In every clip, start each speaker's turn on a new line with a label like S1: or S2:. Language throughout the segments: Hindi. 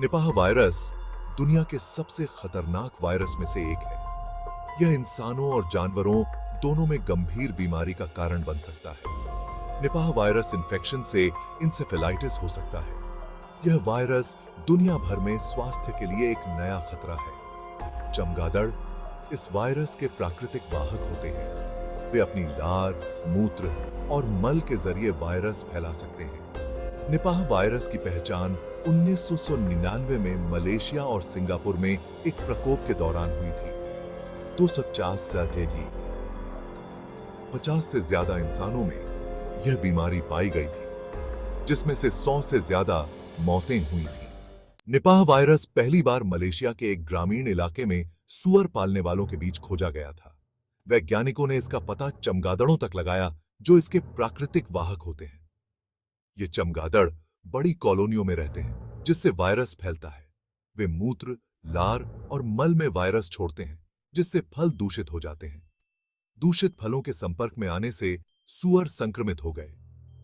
S1: निपाह वायरस दुनिया के सबसे खतरनाक वायरस में से एक है। यह इंसानों और जानवरों दोनों में गंभीर बीमारी का कारण बन सकता है। निपाह वायरस इंफेक्शन से इंसेफेलाइटिस हो सकता है। यह वायरस दुनिया भर में स्वास्थ्य के लिए एक नया खतरा है। चमगादड़ इस वायरस के प्राकृतिक वाहक होते हैं। वे अपनी लार, मूत्र और मल के जरिए वायरस फैला सकते हैं। निपाह वायरस की पहचान 1999 में मलेशिया और सिंगापुर में एक प्रकोप के दौरान हुई थी। 250 से अधिक 50 से ज्यादा इंसानों में यह बीमारी पाई गई थी, जिसमें से 100 से ज्यादा मौतें हुई थी। निपाह वायरस पहली बार मलेशिया के एक ग्रामीण इलाके में सूअर पालने वालों के बीच खोजा गया था। वैज्ञानिकों ने इसका पता चमगादड़ों तक लगाया, जो इसके प्राकृतिक वाहक होते हैं। ये चमगादड़ बड़ी कॉलोनियों में रहते हैं, जिससे वायरस फैलता है। वे मूत्र, लार और मल में वायरस छोड़ते हैं, जिससे फल दूषित हो जाते हैं। दूषित फलों के संपर्क में आने से सूअर संक्रमित हो गए।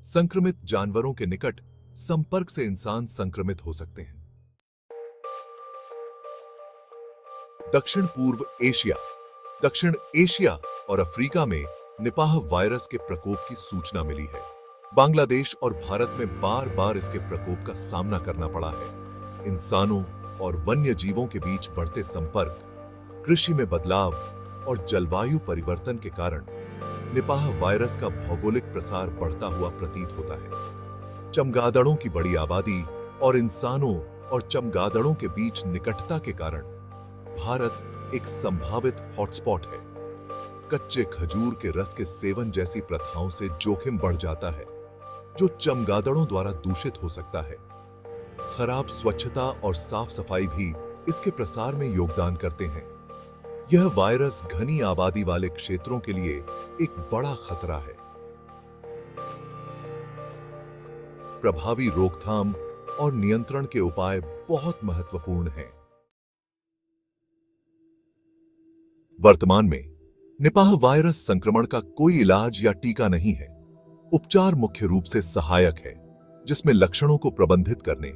S1: संक्रमित जानवरों के निकट संपर्क से इंसान संक्रमित हो सकते हैं। दक्षिण पूर्व एशिया, दक्षिण एशिया और अफ्रीका में निपाह वायरस के प्रकोप की सूचना मिली है। बांग्लादेश और भारत में बार-बार इसके प्रकोप का सामना करना पड़ा है। इंसानों और वन्य जीवों के बीच बढ़ते संपर्क, कृषि में बदलाव और जलवायु परिवर्तन के कारण निपाह वायरस का भौगोलिक प्रसार बढ़ता हुआ प्रतीत होता है। चमगादड़ों की बड़ी आबादी और इंसानों और चमगादड़ों के बीच निकटता के कारण भारत एक संभावित हॉटस्पॉट है। कच्चे खजूर के रस के सेवन जैसी प्रथाओं से जोखिम बढ़ जाता है, जो चमगादड़ों द्वारा दूषित हो सकता है। खराब स्वच्छता और साफ सफाई भी इसके प्रसार में योगदान करते हैं। यह वायरस घनी आबादी वाले क्षेत्रों के लिए एक बड़ा खतरा है। प्रभावी रोकथाम और नियंत्रण के उपाय बहुत महत्वपूर्ण हैं। वर्तमान में निपाह वायरस संक्रमण का कोई इलाज या टीका नहीं है। उपचार मुख्य रूप से सहायक है, जिसमें लक्षणों को प्रबंधित करने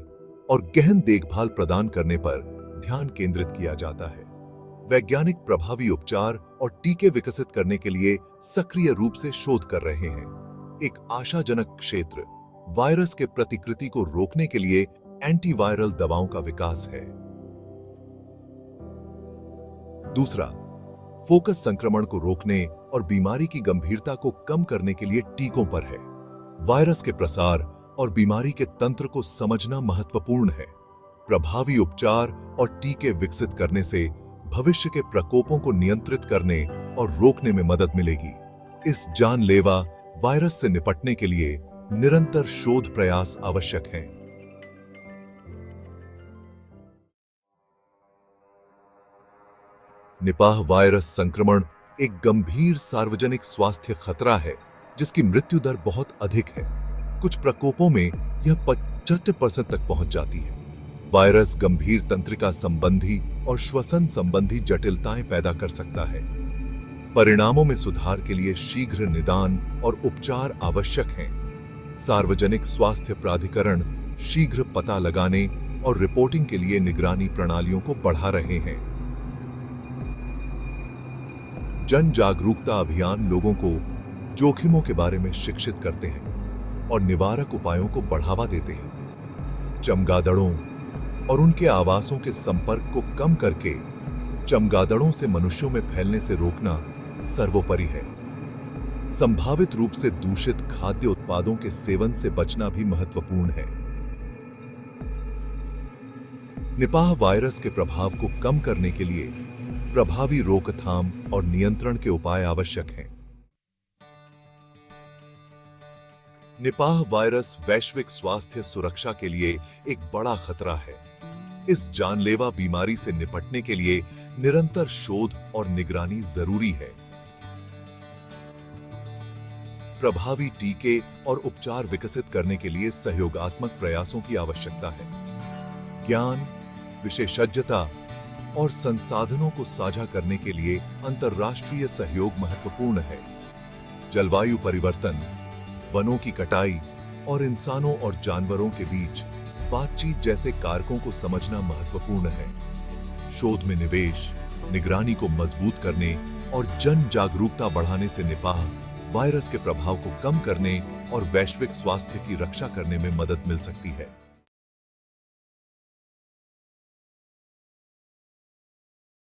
S1: और गहन देखभाल प्रदान करने पर ध्यान केंद्रित किया जाता है। वैज्ञानिक प्रभावी उपचार और टीके विकसित करने के लिए सक्रिय रूप से शोध कर रहे हैं। एक आशाजनक क्षेत्र वायरस के प्रतिकृति को रोकने के लिए एंटीवायरल दवाओं का विकास है। दूसरा, फोकस संक्रमण को रोकने और बीमारी की गंभीरता को कम करने के लिए टीकों पर है। वायरस के प्रसार और बीमारी के तंत्र को समझना महत्वपूर्ण है। प्रभावी उपचार और टीके विकसित करने से भविष्य के प्रकोपों को नियंत्रित करने और रोकने में मदद मिलेगी। इस जानलेवा वायरस से निपटने के लिए निरंतर शोध प्रयास आवश्यक हैं। निपाह वायरस संक्रमण एक गंभीर सार्वजनिक स्वास्थ्य खतरा है, जिसकी मृत्यु दर बहुत अधिक है। कुछ प्रकोपों में यह 75% तक पहुंच जाती है। वायरस गंभीर तंत्रिका संबंधी और श्वसन संबंधी जटिलताएं पैदा कर सकता है। परिणामों में सुधार के लिए शीघ्र निदान और उपचार आवश्यक हैं। सार्वजनिक स्वास्थ्य प्राधिकरण शीघ्र पता लगाने और रिपोर्टिंग के लिए निगरानी प्रणालियों को बढ़ा रहे हैं। जन जागरूकता अभियान लोगों को जोखिमों के बारे में शिक्षित करते हैं और निवारक उपायों को बढ़ावा देते हैं। चमगादड़ों और उनके आवासों के संपर्क को कम करके चमगादड़ों से मनुष्यों में फैलने से रोकना सर्वोपरि है। संभावित रूप से दूषित खाद्य उत्पादों के सेवन से बचना भी महत्वपूर्ण है। निपाह वायरस के प्रभाव को कम करने के लिए प्रभावी रोकथाम और नियंत्रण के उपाय आवश्यक हैं। निपाह वायरस वैश्विक स्वास्थ्य सुरक्षा के लिए एक बड़ा खतरा है। इस जानलेवा बीमारी से निपटने के लिए निरंतर शोध और निगरानी जरूरी है। प्रभावी टीके और उपचार विकसित करने के लिए सहयोगात्मक प्रयासों की आवश्यकता है। ज्ञान, विशेषज्ञता और संसाधनों को साझा करने के लिए अंतर्राष्ट्रीय सहयोग महत्वपूर्ण है। जलवायु परिवर्तन, वनों की कटाई और इंसानों और जानवरों के बीच बातचीत जैसे कारकों को समझना महत्वपूर्ण है। शोध में निवेश, निगरानी को मजबूत करने और जन जागरूकता बढ़ाने से निपाह वायरस के प्रभाव को कम करने और वैश्विक स्वास्थ्य की रक्षा करने में मदद मिल सकती है।